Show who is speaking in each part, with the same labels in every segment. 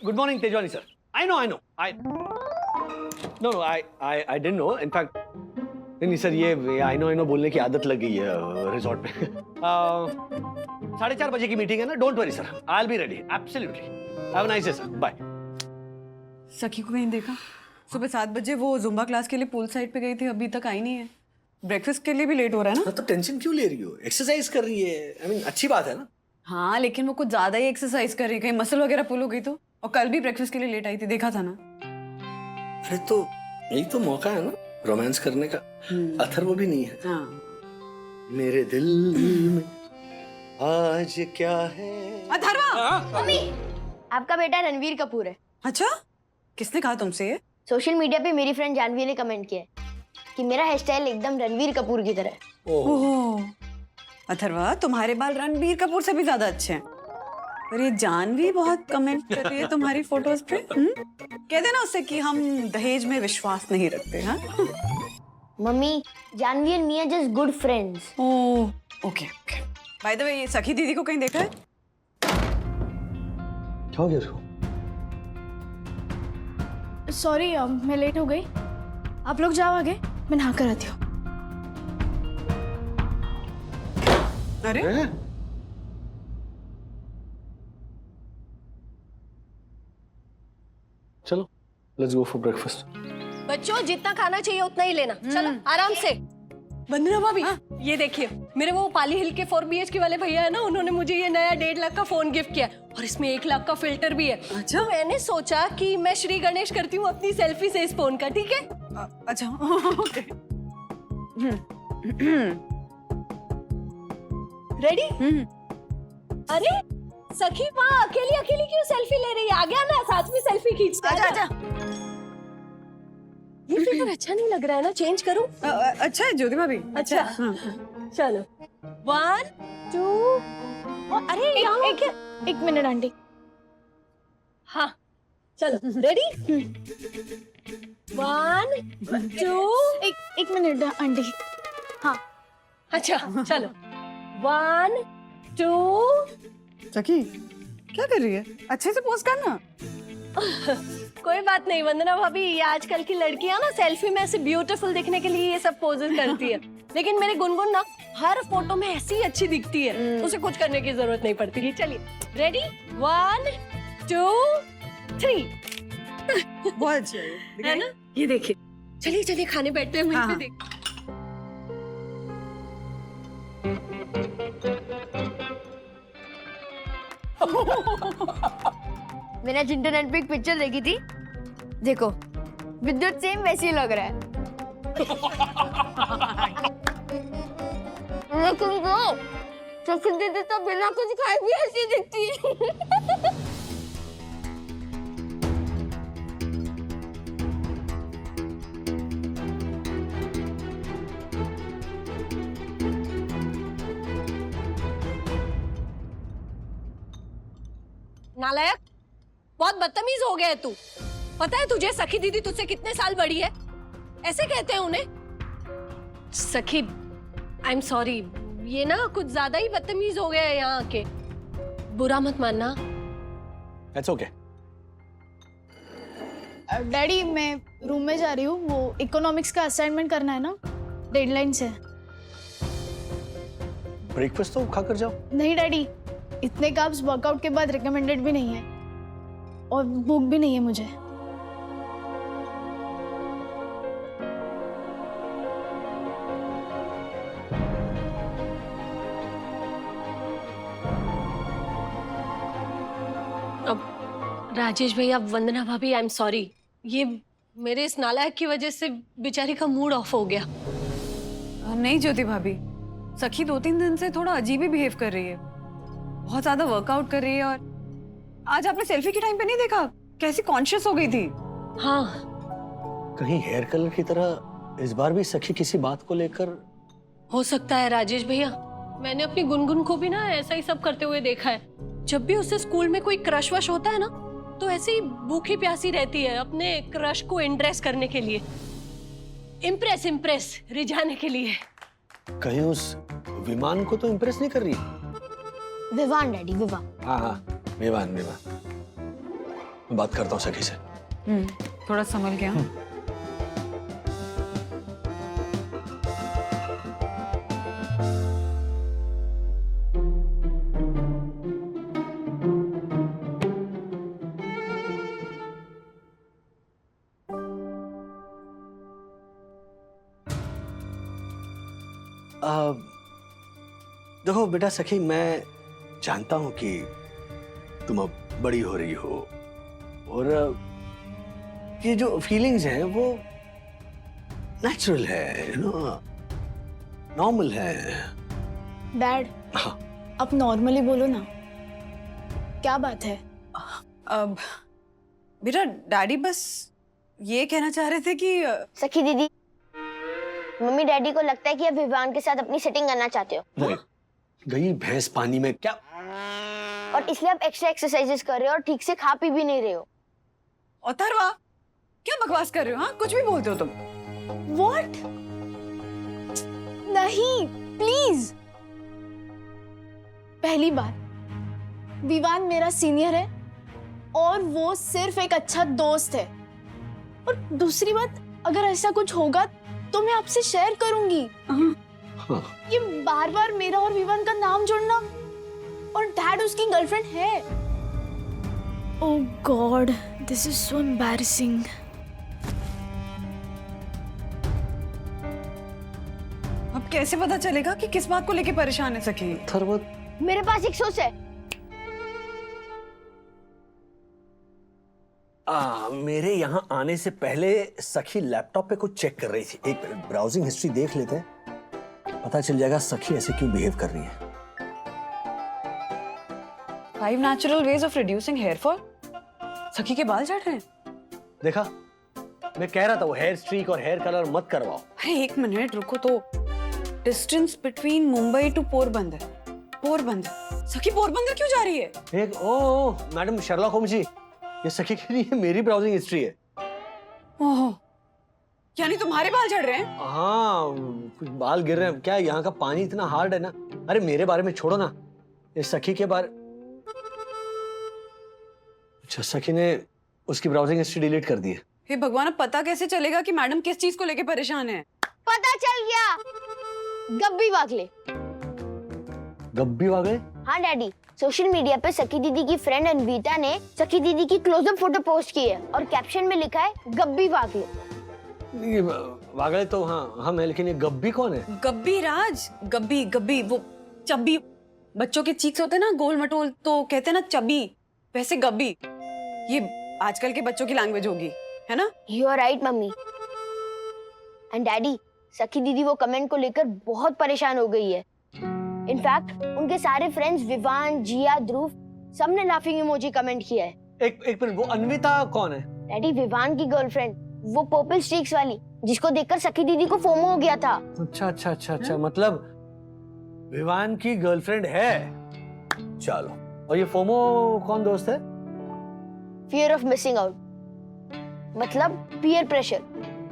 Speaker 1: Good morning, Tejwani sir. I know. No, I didn't know. In fact, नहीं sir, ये I know बोलने की आदत लग गई है रिजॉर्ट पे। 4:30 बजे की मीटिंग है ना? Don't worry sir, I'll be ready. Absolutely. Have a nice day sir. Bye.
Speaker 2: सखी को कहीं देखा? सुबह 7 बजे वो जुम्बा क्लास के लिए पूल साइड पे गई थी, अभी तक आई नहीं है। ब्रेकफास्ट के लिए भी लेट हो रहा है ना?
Speaker 1: तो टेंशन क्यों ले रही हो? एक्सरसाइज कर रही है। I mean, अच्छी बात है ना?
Speaker 2: हाँ, लेकिन वो कुछ ज्यादा ही एक्सरसाइज कर रही है, कहीं मसल वगैरह पुल हो गई तो। और कल भी ब्रेकफास्ट के लिए लेट आई थी, देखा था ना?
Speaker 1: अरे तो यही तो मौका है ना रोमांस करने का। अथर्व भी नहीं है।
Speaker 2: हाँ।
Speaker 1: मेरे दिल में आज क्या है?
Speaker 2: अथर्व!
Speaker 3: मम्मी, आपका बेटा रणवीर कपूर है।
Speaker 2: अच्छा, किसने कहा तुमसे ये?
Speaker 3: सोशल मीडिया पे मेरी फ्रेंड जानवी ने कमेंट किया है कि मेरा हेयर स्टाइल एकदम रणवीर कपूर की तरह है।
Speaker 2: ओह, अथर्व, तुम्हारे बाल रणबीर कपूर से भी ज्यादा अच्छे हैं। पर ये जानवी बहुत कमेंट कर रही है तुम्हारी फोटोज पे। कह देना उससे कि हम दहेज में विश्वास नहीं रखते। हाँ
Speaker 3: mummy, Janvi and me are just good friends.
Speaker 2: Oh, okay okay. By the way, ये सखी दीदी को कहीं देखा है?
Speaker 1: क्या हो गया उसको?
Speaker 4: सॉरी, मैं लेट हो गई। आप लोग जाओ आगे, मैं नहा कर आती हूँ।
Speaker 2: अरे
Speaker 1: चलो, लेट्स गो फॉर ब्रेकफास्ट।
Speaker 5: बच्चों, जितना खाना चाहिए उतना ही लेना। चलो आराम से। वंदना भाभी, ये देखिए, मेरे वो पाली हिल के 4 BHK वाले भैया है ना, उन्होंने मुझे ये नया 1.5 लाख का फोन गिफ्ट किया और इसमें 1 लाख का फिल्टर भी है।
Speaker 2: अच्छा।
Speaker 5: तो मैंने सोचा कि मैं श्री गणेश करती हूँ अपनी सेल्फी से इस फोन का, ठीक है?
Speaker 2: अच्छा, ओके।
Speaker 5: रेडी? अरे सखी माँ अकेली अकेली क्यों सेल्फी ले रही है? आ गया ना, साथ में सेल्फी खींचते हैं।
Speaker 2: आजा।
Speaker 5: ये फिल्टर अच्छा नहीं लग रहा है ना, चेंज करूं?
Speaker 2: अच्छा है ज्योति भाभी।
Speaker 5: अच्छा। चलो 1 2। अरे
Speaker 4: एक मिनट आंटी।
Speaker 5: हाँ चलो, रेडी? 1 2।
Speaker 4: एक मिनट आंटी। हाँ,
Speaker 5: अच्छा चलो 1 2।
Speaker 2: सखी क्या कर रही है? अच्छे से पोज करना।
Speaker 5: कोई बात नहीं वंदना भाभी, ये आजकल की लड़कियां ना सेल्फी में ऐसे ब्यूटीफुल दिखने के लिए ये सब पोजेस करती है। लेकिन मेरे गुनगुन ना हर फोटो में ऐसी अच्छी दिखती है, उसे कुछ करने की जरूरत नहीं पड़ती। चलिए रेडी? 1 2 3।
Speaker 2: बहुत अच्छी
Speaker 5: है ना? ये देखिए, चलिए चलिए खाने बैठते हैं।
Speaker 2: हाँ,
Speaker 5: वहीं पे देख।
Speaker 3: मैंने इंटरनेट पे एक पिक्चर देखी थी, देखो विद्युत सेम वैसे ही लग रहा है। लेकिन वो सखी दीदी तो बिना कुछ खाए भी ऐसी दिखती है।
Speaker 5: नालायक, बहुत बदतमीज हो गया है तू। पता है तुझे सखी दीदी तुझसे कितने साल बड़ी है? ऐसे कहते हैं उन्हें। सखी, आई एम सॉरी, ये ना कुछ ज्यादा ही बदतमीज हो गया है यहाँ आके। बुरा मत मानना।
Speaker 1: That's okay.
Speaker 4: डैडी मैं रूम में जा रही हूँ, वो इकोनॉमिक्स का असाइनमेंट करना है ना, डेडलाइन से।
Speaker 1: ब्रेकफास्ट तो खाकर जाओ।
Speaker 4: नहीं डैडी, इतने कार्ब्स वर्कआउट के बाद रिकमेंडेड भी नहीं है और भूख भी नहीं है मुझे।
Speaker 5: अब राजेश भैया, वंदना भाभी, आई एम सॉरी, ये मेरे इस नालायक की वजह से बेचारी का मूड ऑफ हो गया।
Speaker 2: नहीं ज्योति भाभी, सखी 2-3 दिन से थोड़ा अजीब ही बिहेव कर रही है, बहुत ज्यादा वर्कआउट कर रही है। और आज आपने सेल्फी के टाइम पे नहीं देखा कैसी कॉन्शियस हो गई थी?
Speaker 5: हाँ,
Speaker 1: कहीं हेयर कलर की तरह इस बार भी सखी किसी बात को लेकर?
Speaker 5: हो सकता है राजेश भैया, मैंने अपनी गुनगुन को भी ना ऐसा ही सब करते हुए देखा है। जब भी उससे स्कूल में कोई क्रश वश होता है ना, तो ऐसे ही भूखी प्यासी रहती है अपने क्रश को इम्प्रेस करने के लिए, इम्प्रेस रिझाने के लिए।
Speaker 1: कहीं उस विमान को तो इम्प्रेस नहीं कर रही?
Speaker 3: विवान डैडी, विवान।
Speaker 1: हाँ, विवान। मैं बात करता हूँ सखी से।
Speaker 2: थोड़ा संभल के। हाँ
Speaker 1: देखो बेटा सखी, मैं जानता हूं कि तुम अब बड़ी हो रही हो और ये जो फीलिंग्स हैं वो नेचुरल है, यू नो, नॉर्मल है।
Speaker 4: डैड,
Speaker 1: हाँ।
Speaker 4: अब नॉर्मली बोलो ना, क्या बात है?
Speaker 2: अब बेटा डैडी बस ये कहना चाह रहे थे कि
Speaker 3: सखी दीदी, मम्मी डैडी को लगता है कि अब विवान के साथ अपनी सेटिंग करना चाहते हो।
Speaker 1: नहीं, गई भैंस पानी में क्या।
Speaker 3: और इसलिए आप एक्स्ट्रा एक्सरसाइजेस कर रहे हो और ठीक से खा पी भी नहीं रहे हो।
Speaker 2: अथर्वा, क्या बकवास कर रहे हो? हाँ, कुछ भी बोलते हो तुम।
Speaker 4: What? नहीं, प्लीज। पहली बात, विवान मेरा सीनियर है और वो सिर्फ एक अच्छा दोस्त है। और दूसरी बात, अगर ऐसा कुछ होगा तो मैं आपसे शेयर करूंगी। ये बार बार मेरा और विवान का नाम जोड़ना, और डैड उसकी गर्लफ्रेंड है। Oh god, this is so embarrassing.
Speaker 2: अब कैसे पता चलेगा कि किस बात को लेके परेशान है सखी?
Speaker 3: मेरे पास एक सोच है।
Speaker 1: मेरे यहाँ आने से पहले सखी लैपटॉप पे कुछ चेक कर रही थी। एक मिनट, ब्राउजिंग हिस्ट्री देख लेते हैं, पता चल जाएगा सखी ऐसे क्यों बिहेव कर रही है।
Speaker 2: 5 natural ways of reducing hair fall। सखी के बाल झड़ रहे हैं।
Speaker 1: देखा, मैं कह रहा था वो हेयर स्ट्रीक और हेयर कलर मत करवाओ।
Speaker 2: अरे एक मिनट रुको तो। Distance between Mumbai to Porbandar. Porbandar? Sakhi Porbandar क्यों जा रही है?
Speaker 1: एक ओ मैडम शर्लॉक होम्स जी, ये सखी के लिए मेरी ब्राउजिंग हिस्ट्री है।
Speaker 2: ओहो, यानी तुम्हारे बाल झड़ रहे हैं?
Speaker 1: हाँ, कुछ बाल गिर रहे हैं। क्या यहाँ का पानी इतना हार्ड है ना। अरे मेरे बारे में छोड़ो ना, ये सखी के बारे। अच्छा, सखी ने उसकी ब्राउजिंग हिस्ट्री डिलीट कर दी है।
Speaker 2: हे भगवान, अब पता कैसे चलेगा कि मैडम किस चीज को लेके परेशान है?
Speaker 3: पता चल गया, गब्बी वागले।
Speaker 1: गब्बी वागले?
Speaker 3: हाँ डैडी, सोशल मीडिया पे सखी दीदी की फ्रेंड अनवीता ने सखी दीदी की क्लोजअप फोटो पोस्ट की है और कैप्शन में लिखा है गब्बी वागले।
Speaker 1: ये वागले तो हाँ हम है, लेकिन ये गब्बी कौन है?
Speaker 2: गब्बी राज, गब्बी गब्बी वो चब्बी। बच्चों के चीक्स होते हैं ना गोल मटोल, तो कहते हैं ना चब्बी, वैसे गब्बी। ये आजकल के बच्चों की लैंग्वेज होगी, है ना?
Speaker 3: You are right mummy. And daddy, Sakhi दीदी वो कमेंट को लेकर बहुत परेशान हो गई है। इनफैक्ट उनके सारे फ्रेंड्स विवान, जिया, ध्रुव, सबने लाफिंग इमोजी कमेंट किया है।
Speaker 1: एक मिनट, वो अन्विता कौन है?
Speaker 3: डैडी, विवान की गर्लफ्रेंड, वो पर्पल स्ट्रीक्स वाली, जिसको देखकर सखी दीदी को फोमो हो गया था।
Speaker 1: अच्छा, मतलब विवान की गर्लफ्रेंड है। चलो, और ये फोमो कौन दोस्त है?
Speaker 3: फियर ऑफ मिसिंग आउट, मतलब पीयर प्रेशर।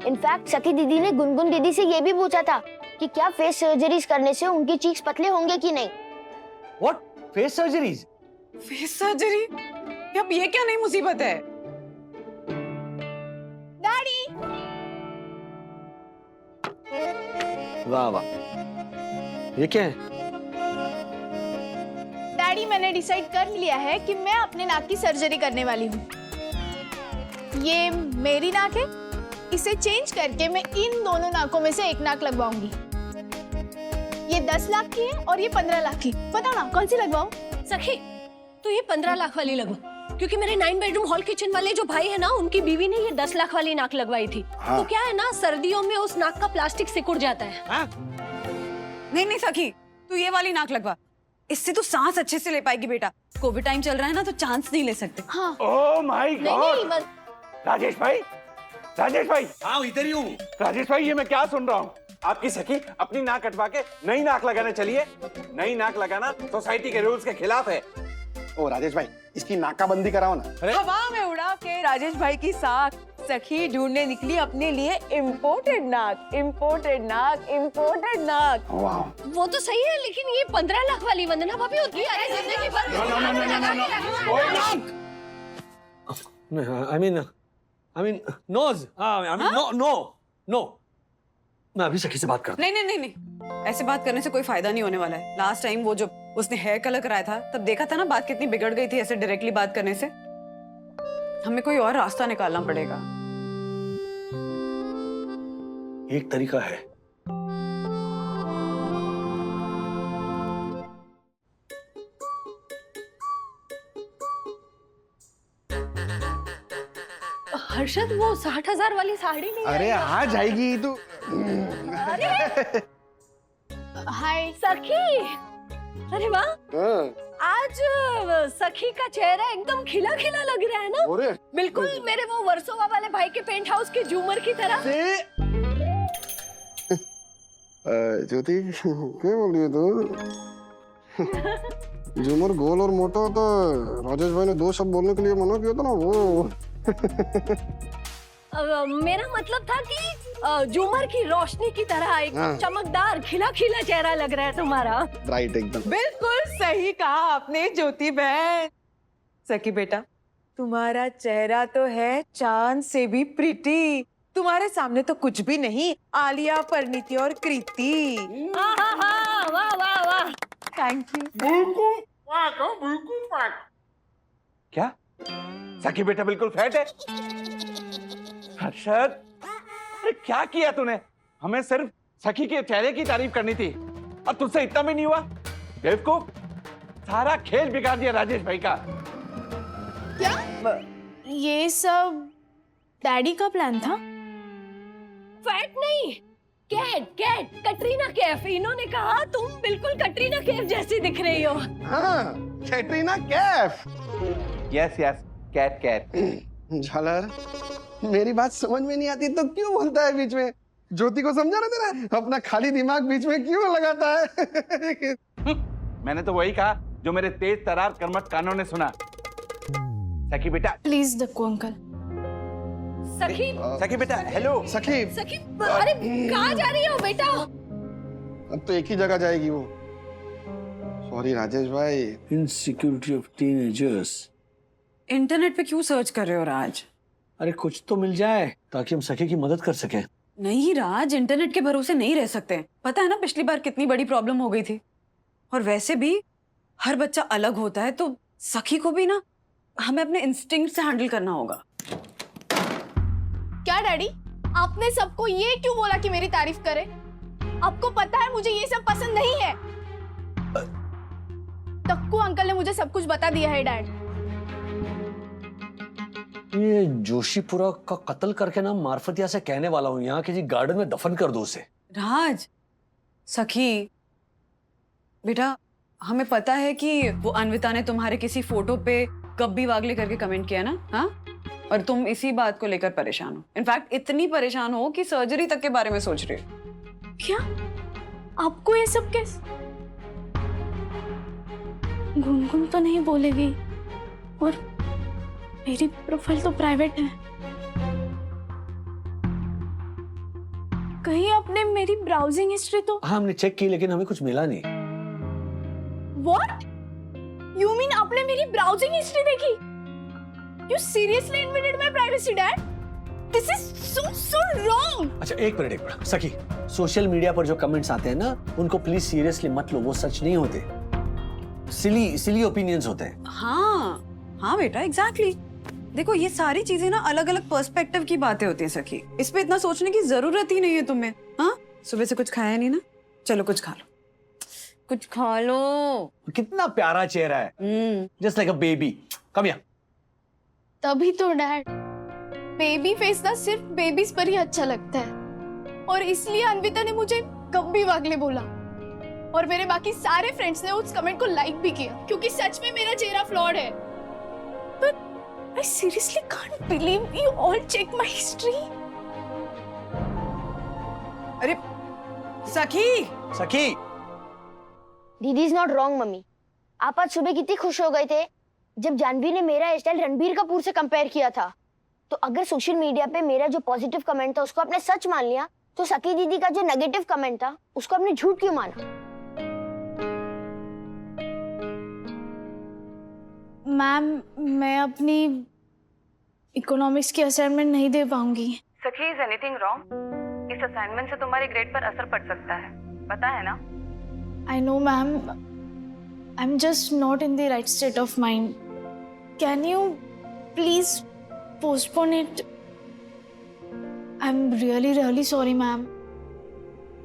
Speaker 3: इनफैक्ट सखी दीदी ने गुनगुन दीदी से ये भी पूछा था कि क्या फेस सर्जरीज करने से उनके चीक्स पतले होंगे कि नहीं।
Speaker 1: What? Face surgeries?
Speaker 2: Face surgery? अब ये क्या नई मुसीबत है?
Speaker 4: डैडी,
Speaker 1: वाह वाह, ये क्या है?
Speaker 4: डैडी, मैंने डिसाइड कर लिया है कि मैं अपने नाक की सर्जरी करने वाली हूँ। ये मेरी नाक है, इसे चेंज करके मैं इन दोनों नाकों में से एक नाक लगवाऊंगी। ये 10 लाख की है और ये 15 लाख की। बताओ ना कौन सी लगवाऊं?
Speaker 5: सखी, तो ये 15 लाख वाली लगवा, क्योंकि मेरे 9 बेडरूम हॉल किचन वाले जो भाई है ना, उनकी बीवी ने ये 10 लाख वाली नाक लगवाई थी। हाँ। तो क्या है ना, सर्दियों में उस नाक का प्लास्टिक सिकुड़ जाता है।
Speaker 1: हाँ?
Speaker 2: नहीं सखी, तू ये वाली नाक लगवा, इससे तू सांस अच्छे से ले पाएगी बेटा। कोविड टाइम चल रहा है ना, तो चांस नहीं ले सकते।
Speaker 4: हाँ।
Speaker 6: ओह माय गॉड,
Speaker 3: नहीं,
Speaker 6: राजेश भाई,
Speaker 1: हाँ इधर ही हूँ।
Speaker 6: राजेश भाई, ये मैं क्या सुन रहा हूँ? आपकी सखी अपनी नाक कटवा के नई नाक लगाने चलिए। नई नाक लगाना सोसाइटी के रूल्स के खिलाफ है।
Speaker 7: ओ राजेश भाई, इसकी नाकाबंदी कराओ ना।
Speaker 8: हवा में उड़ा के राजेश भाई की साख सखी ढूंढने निकली अपने लिए इम्पोर्टेड नाक।
Speaker 7: वाह,
Speaker 5: वो तो सही है, लेकिन ये 15 लाख वाली वंदना भाभी होती है। अरे जिंदगी भर
Speaker 1: आई मीन नोज, नो, मैं अभी सखी से बात करता
Speaker 2: नहीं नहीं नहीं नहीं, ऐसे बात करने से कोई फायदा नहीं होने वाला है। लास्ट टाइम वो जो उसने हेयर कलर कराया था तब देखा था ना, बात कितनी बिगड़ गई थी ऐसे डायरेक्टली बात करने से। हमें कोई और रास्ता निकालना पड़ेगा।
Speaker 1: एक तरीका है।
Speaker 5: हर्षद, वो 60,000 वाली साड़ी नहीं
Speaker 7: अरे आ जाएगी तो।
Speaker 4: हाय
Speaker 5: सखी, अरे वाह,
Speaker 7: हाँ,
Speaker 5: आज सखी का चेहरा एकदम खिला खिला लग रहा है ना,
Speaker 7: अरे
Speaker 5: बिल्कुल मेरे वो वर्सोवा वाले भाई के पेंट हाउस के झूमर की तरह।
Speaker 7: ज्योति क्या बोल रही है तू? झूमर गोल और मोटा होता है। राजेश भाई ने 2 शब्द बोलने के लिए मना किया था ना वो।
Speaker 5: मेरा मतलब था कि झूमर की रोशनी की तरह एक
Speaker 7: हाँ।
Speaker 5: चमकदार खिला खिला चेहरा लग रहा है तुम्हारा।
Speaker 7: राइट, एकदम
Speaker 8: बिल्कुल सही कहा आपने ज्योति बहन। सखी बेटा, तुम्हारा चेहरा तो है चांद से भी प्रिटी। तुम्हारे सामने तो कुछ भी नहीं, आलिया, परिणीति और कृति।
Speaker 5: वाह वाह वाह।
Speaker 8: Thank you.
Speaker 6: क्या सखी बेटा बिल्कुल फैट है? हर्षद, अरे क्या किया तूने? हमें सिर्फ सखी के चेहरे की तारीफ करनी थी और तुझसे इतना भी नहीं हुआ? बेवकूफ, सारा खेल बिगाड़ दिया राजेश भाई का।
Speaker 4: क्या ये सब डैडी का प्लान था?
Speaker 5: फैट नहीं, कैट कैट, कटरीना कैफ। इन्होंने कहा तुम बिल्कुल कटरीना कैफ जैसी दिख रही हो।
Speaker 7: हाँ, Katrina Kaif.
Speaker 6: Yes yes, Kat Kat.
Speaker 7: झालर, मेरी बात समझ में नहीं आती तो क्यों बोलता है बीच में? ज्योति को समझा ना तेरा? अपना खाली दिमाग बीच में क्यों लगाता है?
Speaker 6: मैंने तो वही कहा जो मेरे तेज तरार कर्मठ कानों ने सुना। सखी बेटा,
Speaker 4: प्लीज दक्कू अंकल।
Speaker 5: सखी,
Speaker 6: सखी बेटा, हेलो।
Speaker 7: सखी,
Speaker 5: सखी, अरे कहाँ जा रही हो बेटा?
Speaker 7: अब तो एक ही जगह जाएगी वो। सॉरी राजेश भाई।
Speaker 1: Insecurity of teenagers.
Speaker 2: इंटरनेट पे क्यों सर्च कर रहे हो राज?
Speaker 1: अरे कुछ तो मिल जाए ताकि हम सखी की मदद कर सकें।
Speaker 2: नहीं राज, इंटरनेट के भरोसे नहीं रह सकते। पता है ना पिछली बार कितनी बड़ी प्रॉब्लम हो गई थी। और वैसे भी हर बच्चा अलग होता है, तो सखी को भी ना हमें अपने इंस्टिंक्ट से हैंडल करना होगा।
Speaker 4: क्या डैडी, आपने सबको ये क्यों बोला कि मेरी तारीफ करे? आपको पता है मुझे ये सब पसंद नहीं है। दक्कू अंकल ने मुझे सब कुछ बता दिया है डैड।
Speaker 1: ये जोशीपुरा का कत्ल करके ना मार्फतिया से कहने वाला हूँ यहाँ किसी गार्डन में दफन कर दो उसे।
Speaker 2: राज, सखी बेटा, हमें पता है कि वो अन्विता ने तुम्हारे किसी फोटो पे कब्बी वागले करके कमेंट किया ना, हाँ? और तुम इसी बात को लेकर परेशान हो। इनफैक्ट इतनी परेशान हो कि सर्जरी तक के बारे में सोच रही हो।
Speaker 4: क्या आपको ये सब कैसे? गुनगुन तो नहीं बोलेगी और मेरी प्रोफाइल तो प्राइवेट है। कहीं आपने मेरी ब्राउजिंग हिस्ट्री तो?
Speaker 1: हाँ हमने चेक की लेकिन हमें कुछ मिला नहीं।
Speaker 4: What? You mean आपने मेरी ब्राउजिंग हिस्ट्री देखी? You seriously invaded my privacy, Dad? This is so wrong.
Speaker 1: अच्छा एक मिनट सखी, सोशल मीडिया पर जो कमेंट्स आते हैं ना उनको प्लीज सीरियसली मत लो, वो सच नहीं होते। सिली ओपिनियंस होते हैं।
Speaker 2: हाँ बेटा, एग्जैक्टली। देखो ये सारी चीजें ना अलग अलग पर्सपेक्टिव की बातें होती हैं सखी। इस पे इतना सोचने की जरूरत ही नहीं है तुम्हें। हाँ, सुबह से कुछ खाया नहीं ना, चलो कुछ खा लो, कुछ खा लो।
Speaker 1: कितना प्यारा चेहरा है, just like a baby. Come here.
Speaker 4: तभी तो डैड, बेबी फेस ना सिर्फ बेबीज पर ही अच्छा लगता है और इसलिए अन्विता ने मुझे कब्बी वागले बोला और मेरे बाकी सारे फ्रेंड्स ने उस कमेंट को लाइक भी किया क्योंकि सच में मेरा चेहरा फ्लॉड है। But I seriously can't believe you all check my history.
Speaker 2: अरे सखी,
Speaker 1: सखी
Speaker 3: दीदी इज नॉट रॉन्ग मम्मी। आप आज सुबह कितनी खुश हो गए थे जब जानवी ने मेरा हेयर स्टाइल रणबीर कपूर से कंपेयर किया था। तो अगर सोशल मीडिया पे मेरा जो पॉजिटिव कमेंट था उसको आपने सच मान लिया, तो सखी दीदी का जो नेगेटिव कमेंट था उसको आपने झूठ क्यों माना?
Speaker 4: मैम, मैं अपनी इकोनॉमिक्स की असाइनमेंट नहीं दे पाऊंगी।
Speaker 2: सखी, इज एनीथिंग रॉन्ग? इस असाइनमेंट से तुम्हारे ग्रेड पर असर पड़ सकता है, पता है ना?
Speaker 4: I know, ma'am. I'm just not in the right state of mind. Can you please postpone it? I'm really, really sorry, ma'am.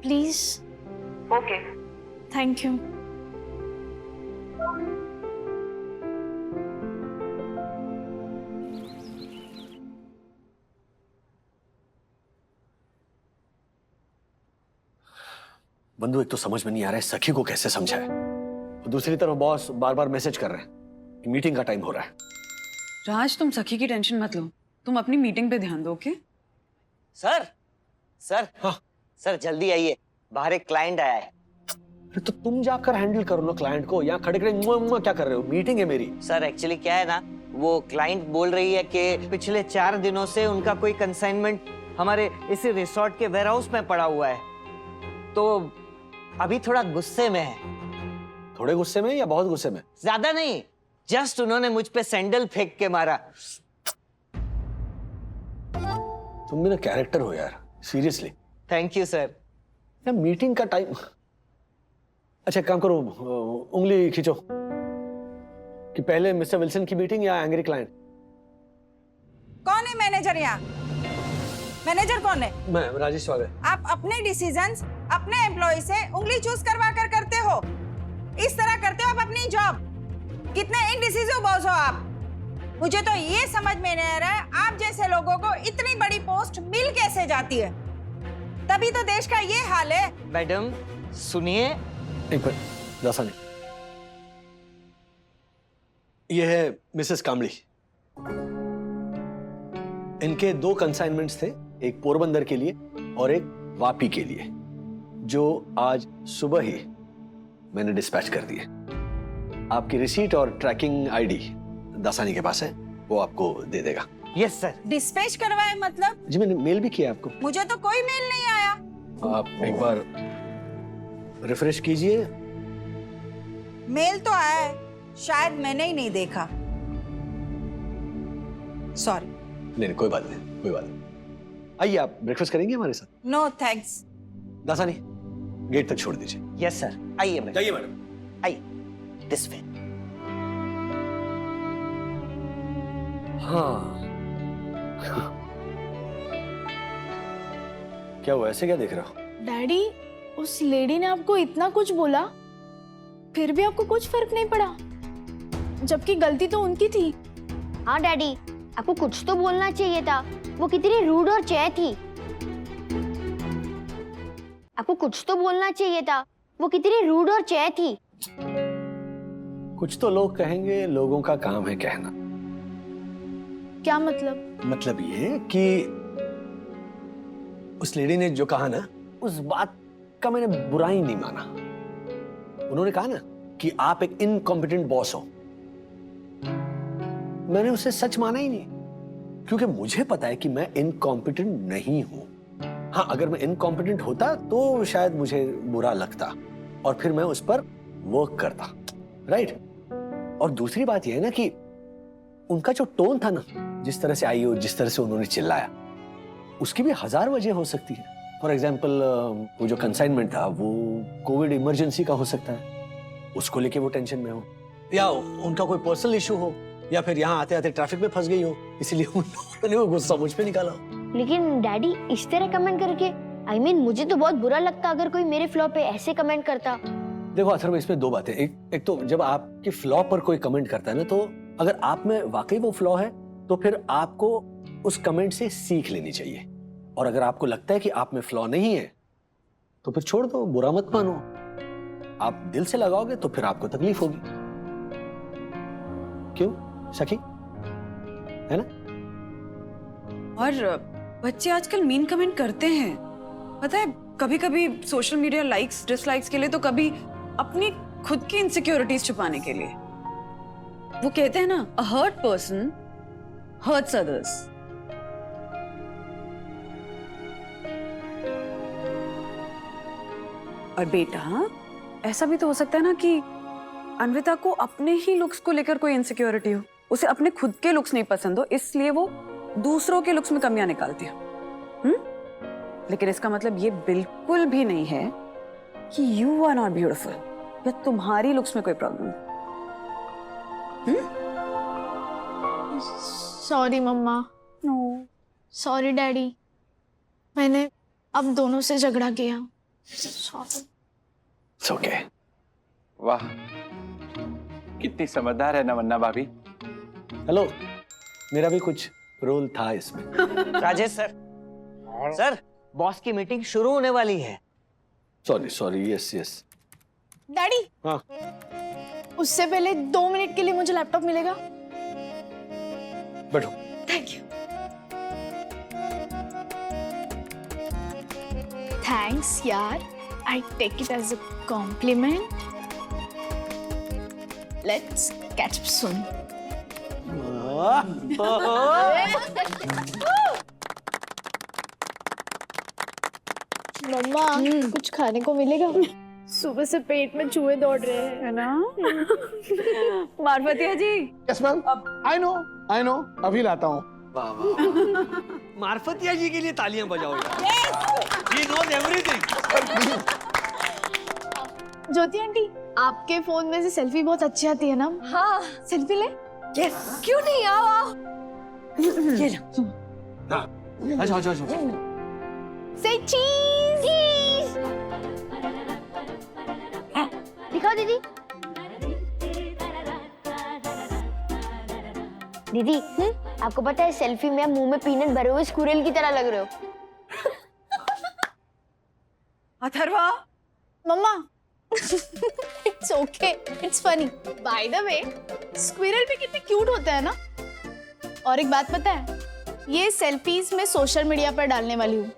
Speaker 4: Please.
Speaker 2: Okay.
Speaker 4: Thank you.
Speaker 1: बंधु, एक तो समझ में नहीं आ रहा है सखी को कैसे समझाए, और दूसरी तरफ बॉस बार बार मैसेज कर रहे हैं कि मीटिंग का टाइम हो रहा है।
Speaker 2: राज, तुम सखी की टेंशन मत लो, तुम अपनी मीटिंग पे ध्यान दो, ओके?
Speaker 9: सर सर
Speaker 1: हाँ।
Speaker 9: सर जल्दी आइए, बाहर एक क्लाइंट आया है।
Speaker 1: अरे तो तुम जाकर हैंडल करो ना क्लाइंट को, यहाँ खड़े खड़े मुआ मुआ क्या कर रहे हो? मीटिंग है मेरी।
Speaker 9: सर एक्चुअली क्या है ना, वो क्लाइंट बोल रही है कि पिछले 4 दिनों से उनका कोई कंसाइनमेंट हमारे इसी रिसोर्ट के वेयरहाउस में पड़ा हुआ है, तो अभी थोड़ा गुस्से में है।
Speaker 1: थोड़े गुस्से में या बहुत गुस्से में?
Speaker 9: ज्यादा नहीं, जस्ट उन्होंने मुझ पे सैंडल फेंक के मारा।
Speaker 1: तुम भी ना कैरेक्टर हो यार, सीरियसली।
Speaker 9: Thank you sir.
Speaker 1: यार मीटिंग का टाइम। अच्छा, एक काम करो, उंगली खींचो कि पहले मिस्टर विल्सन की मीटिंग या एंग्री क्लाइंट।
Speaker 8: कौन है मैनेजर यहाँ? मैनेजर कौन है?
Speaker 1: मैं राजेश स्वागत।
Speaker 8: आप अपने डिसीजंस अपने एम्प्लॉय से उंगली चूज करवा कर करते हो, इस तरह करते हो आप अपनी जॉब। कितने इनडिसिसिव बॉस हो आप। मुझे तो ये समझ में नहीं आ रहा है, आप जैसे लोगों को इतनी बड़ी पोस्ट मिल कैसे जाती है? तभी तो देश का ये हाल है।
Speaker 9: मैडम सुनिए।
Speaker 1: एक मिनट, दासानी, ये है मिसेस कामली। इनके 2 कंसाइनमेंट्स थे, एक पोरबंदर के लिए और एक वापी के लिए, जो आज सुबह ही मैंने डिस्पैच कर दिए। आपकी रिसीट और ट्रैकिंग आईडी दासानी के पास है, वो आपको दे देगा।
Speaker 9: Yes sir.
Speaker 8: डिस्पैच करवाए मतलब?
Speaker 1: जी मैंने मेल भी किया आपको।
Speaker 8: मुझे तो कोई मेल नहीं आया।
Speaker 1: आप एक बार रिफ्रेश कीजिए।
Speaker 8: मेल तो आया है, शायद मैंने ही नहीं देखा। सॉरी।
Speaker 1: नहीं, कोई बात नहीं, कोई बात नहीं। आइए, आप ब्रेकफास्ट करेंगे हमारे साथ?
Speaker 8: No thanks.
Speaker 1: दासानी, गेट तक छोड़ दीजिए।
Speaker 9: यस सर, आइए मैडम।
Speaker 1: जाइए मैडम।
Speaker 9: आइए, दिस वे।
Speaker 1: हाँ। क्या हुआ, ऐसे क्या देख रहा हो?
Speaker 4: डैडी, उस लेडी ने आपको इतना कुछ बोला, फिर भी आपको कुछ फर्क नहीं पड़ा, जबकि गलती तो उनकी थी।
Speaker 3: हाँ डैडी, आपको कुछ तो बोलना चाहिए था। वो कितनी रूड और चय थी। आपको कुछ तो बोलना चाहिए था। वो कितनी रूड और चय थी।
Speaker 1: कुछ तो लोग कहेंगे, लोगों का काम है कहना।
Speaker 4: क्या मतलब?
Speaker 1: मतलब ये कि उस लेडी ने जो कहा ना, उस बात का मैंने बुराई नहीं माना। उन्होंने कहा ना कि आप एक इनकॉम्पिटेंट बॉस हो, मैंने उसे सच माना ही नहीं, क्योंकि मुझे पता है कि मैं इनकॉम्पिटेंट नहीं हूं। हाँ, अगर मैं इनकॉम्पिटेंट होता तो शायद मुझे बुरा लगता और फिर मैं उस पर वर्क करता, राइट? और दूसरी बात यह है ना कि उनका जो टोन था ना, जिस तरह से आई हो, जिस तरह से उन्होंने चिल्लाया, उसकी भी 1000 वजह हो सकती है। फॉर एग्जाम्पल, वो जो कंसाइनमेंट था वो कोविड इमरजेंसी का हो सकता है, उसको लेके वो टेंशन में हो, या उनका कोई पर्सनल इशू हो, या फिर यहाँ आते आते ट्रैफिक में फंस गई हो, इसलिए उन्होंने वो गुस्सा मुझ पे निकाला हो।
Speaker 3: लेकिन डैडी, इस तरह कमेंट करके, I mean, मुझे तो बहुत बुरा लगता अगर कोई मेरे फ्लॉ पे ऐसे कमेंट करता।
Speaker 1: देखो अथर्व, इसमें 2 बातें। एक तो जब आपके फ्लॉ पर कोई कमेंट करता है ना, तो अगर आप में वाकई वो फ्लॉ है तो फिर आपको उस कमेंट से सीख लेनी चाहिए, और अगर आपको लगता है कि आप में फ्लॉ नहीं है तो फिर छोड़ दो, बुरा मत मानो। आप दिल से लगाओगे तो फिर आपको तकलीफ होगी। क्यों सखी, है ना?
Speaker 2: और बच्चे आजकल मीन कमेंट करते हैं, पता है? कभी कभी सोशल मीडिया लाइक्स डिसलाइक्स के लिए, तो कभी अपनी खुद की इनसिक्योरिटीज छुपाने के लिए। वो कहते हैं ना, अ हर्ट पर्सन हर्ट्स अदर्स। और बेटा, ऐसा भी तो हो सकता है ना कि अन्विता को अपने ही लुक्स को लेकर कोई इनसिक्योरिटी हो, उसे अपने खुद के लुक्स नहीं पसंद हो, इसलिए वो दूसरों के लुक्स में कमियां निकालती हो, लेकिन इसका मतलब ये बिल्कुल भी नहीं है कि यू आर नॉट ब्यूटीफुल या तुम्हारी लुक्स में कोई प्रॉब्लम है।
Speaker 4: सॉरी मम्मा, सॉरी डैडी, मैंने अब दोनों से झगड़ा किया। सॉरी।
Speaker 1: It's okay.
Speaker 6: वाह, कितनी समझदार है नवन्ना भाभी।
Speaker 1: हेलो, मेरा भी कुछ रोल था इसमें।
Speaker 9: राजेश सर, सर बॉस की मीटिंग शुरू होने वाली है।
Speaker 1: Sorry, yes.
Speaker 4: डैडी,
Speaker 1: हाँ।
Speaker 4: उससे पहले 2 मिनट के लिए मुझे लैपटॉप मिलेगा?
Speaker 1: बैठो।
Speaker 4: Thank you. थैंक्स यार, I take it as a compliment. Let's catch up soon. Mamma, कुछ खाने को मिलेगा? सुबह से पेट में चूहे दौड़ रहे हैं,
Speaker 2: है ना? मार्फतिया जी,
Speaker 7: यस मैम, आई नो, अभी लाता हूँ।
Speaker 1: मार्फतिया जी के लिए तालियां बजाओ यार। He knows everything.
Speaker 4: Jyoti aunty, आपके फोन में से सेल्फी बहुत अच्छी आती है ना?
Speaker 5: हाँ,
Speaker 4: सेल्फी ले।
Speaker 5: क्यों नहीं? आओ।
Speaker 1: अच्छा।
Speaker 3: से चीज दिखाओ दीदी। दीदी, आपको पता है सेल्फी में आप मुंह में पीनट भरे हुए स्क्विरल की तरह लग रहे हो।
Speaker 2: Atharva,
Speaker 4: mamma, it's okay, it's funny. By the way, squirrel भी कितने क्यूट होते हैं ना। और एक बात पता है, ये सेल्फीज मैं सोशल मीडिया पर डालने वाली हूँ,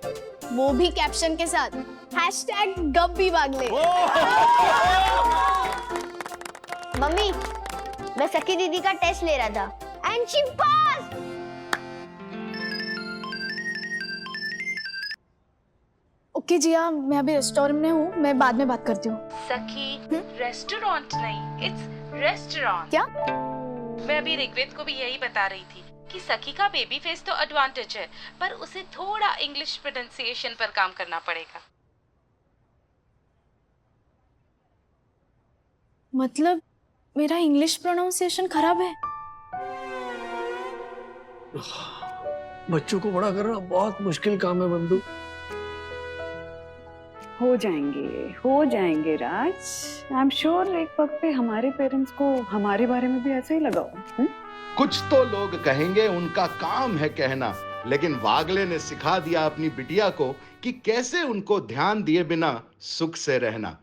Speaker 4: वो भी कैप्शन के साथ #गब्बीबागले।
Speaker 3: मम्मी, मैं सखी दीदी का टेस्ट ले रहा था एंड शी पास।
Speaker 4: ओके जिया, मैं अभी रेस्टोरेंट में हूँ, मैं बाद में बात करती हूँ।
Speaker 10: सखी रेस्टोरेंट नहीं, इट्स रेस्टोरेंट।
Speaker 4: क्या?
Speaker 10: मैं अभी ऋग्वेद को भी यही बता रही थी कि सखी का बेबी फेस तो एडवांटेज है, पर उसे थोड़ा इंग्लिश प्रोनाउंसिएशन पर काम करना पड़ेगा।
Speaker 4: मतलब मेरा इंग्लिश प्रोनाउंसिएशन खराब है?
Speaker 1: बच्चों को बड़ा करना बहुत मुश्किल काम है बंधु।
Speaker 2: हो जाएंगे राज। आई एम श्योर एक वक्त पे हमारे पेरेंट्स को हमारे बारे में भी ऐसा ही लगा हो।
Speaker 11: कुछ तो लोग कहेंगे उनका काम है कहना, लेकिन वागले ने सिखा दिया अपनी बिटिया को कि कैसे उनको ध्यान दिए बिना सुख से रहना।